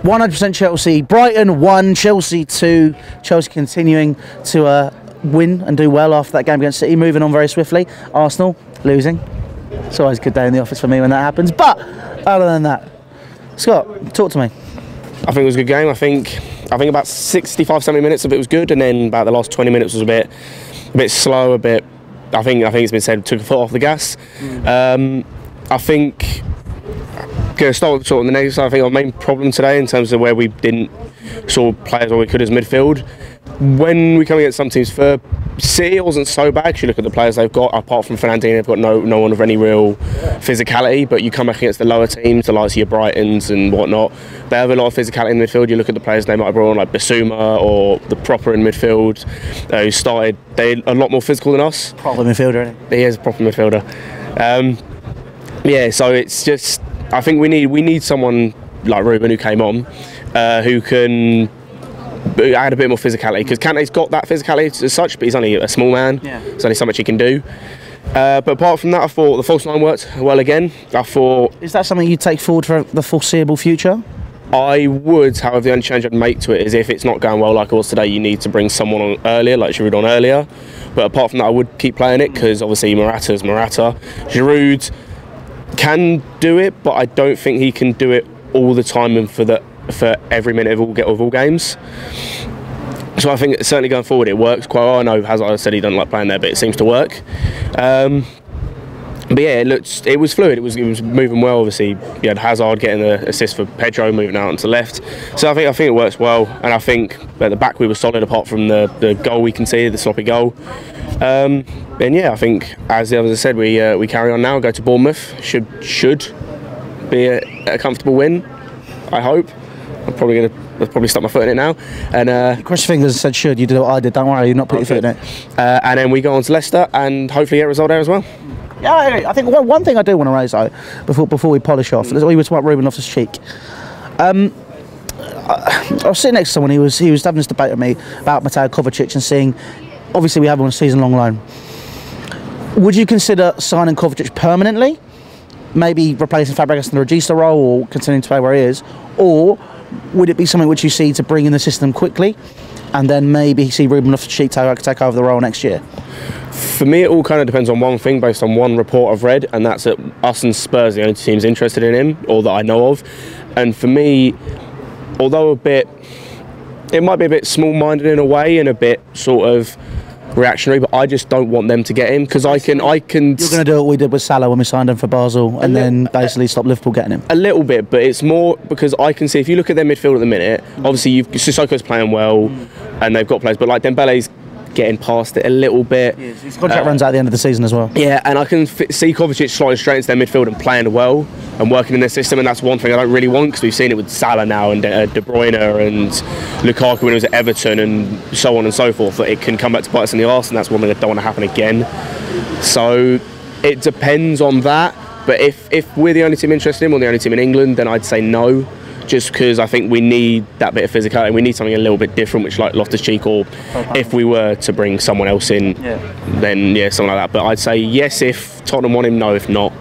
100% Chelsea. Brighton 1, Chelsea 2. Chelsea continuing to win and do well after that game against City, moving on very swiftly. Arsenal losing. It's always a good day in the office for me when that happens. But other than that, Scott, talk to me. I think it was a good game. I think about 65, 70 minutes of it was good, and then about the last 20 minutes was a bit slow, a bit. I think it's been said took a foot off the gas. I think going to start with sort of the negative side. I think our main problem today in terms of where we didn't sort of play as well we could as midfield. When we come against some teams, for City it wasn't so bad. You look at the players they've got, apart from Fernandinho, they've got no one of any real physicality. But you come back against the lower teams, the likes of your Brightons and whatnot, they have a lot of physicality in midfield. You look at the players they might have brought on, like Bissouma or the proper in midfield, who started, they're a lot more physical than us. Proper midfielder, isn't he? He is a proper midfielder. Yeah, so it's just, I think we need someone like Ruben who came on, who can add a bit more physicality, because Kante's got that physicality as such, but he's only a small man. Yeah. There's only so much he can do. But apart from that, I thought the false nine worked well again. I thought... Is that something you take forward for the foreseeable future? I would, however, the only change I'd make to it is if it's not going well like it was today, you need to bring someone on earlier, like Giroud on earlier. But apart from that, I would keep playing it, because obviously Morata's Morata. Giroud can do it, but I don't think he can do it all the time and for every minute of all games. So I think certainly going forward it works quite well. I know Hazard said he doesn't like playing there, but it seems to work. But yeah, it was fluid. It was moving well. Obviously, you had Hazard getting the assist for Pedro, moving out onto the left. So I think it works well, and I think at the back we were solid, apart from the goal we conceded, the sloppy goal. And yeah, I think as the others said, we carry on now, go to Bournemouth. Should be a comfortable win, I hope. I'll probably stuck my foot in it now. And cross your fingers and said should. You did what I did. Don't worry, you're not putting your foot in it. And then we go on to Leicester and hopefully get a result there as well. Yeah, I think one thing I do want to raise though, before we polish off, we were talking about Ruben Loftus-Cheek. I was sitting next to someone. He was having this debate with me about Mateo Kovacic and seeing. Obviously, we have him on a season-long loan. Would you consider signing Kovacic permanently, maybe replacing Fabregas in the Regista role, or continuing to play where he is, or would it be something which you see to bring in the system quickly, and then maybe see Ruben Loftus-Cheek take over the role next year? For me, it all kind of depends on one thing, based on one report I've read, and that's that us and Spurs are the only teams interested in him, or that I know of. And for me, although it might be a bit small-minded in a way, and a bit sort of reactionary, but I just don't want them to get him, because I can. You're going to do what we did with Salah when we signed him for Basel, and then basically stop Liverpool getting him. A little bit, but it's more because I can see, if you look at their midfield at the minute, obviously Sissoko's playing well, and they've got players, but like Dembele's getting past it a little bit. His contract runs out at the end of the season as well. Yeah, and I can see Kovacic sliding straight into their midfield and playing well and working in their system, and that's one thing I don't really want, because we've seen it with Salah now and De Bruyne and Lukaku when he was at Everton and so on and so forth, that it can come back to bite us in the arse, and that's one thing I don't want to happen again. So it depends on that, but if we're the only team interested in him, or the only team in England, then I'd say no. Just because I think we need that bit of physicality, we need something a little bit different, which like Loftus-Cheek, or if we were to bring someone else in, then yeah, something like that. But I'd say yes if Tottenham want him, no if not.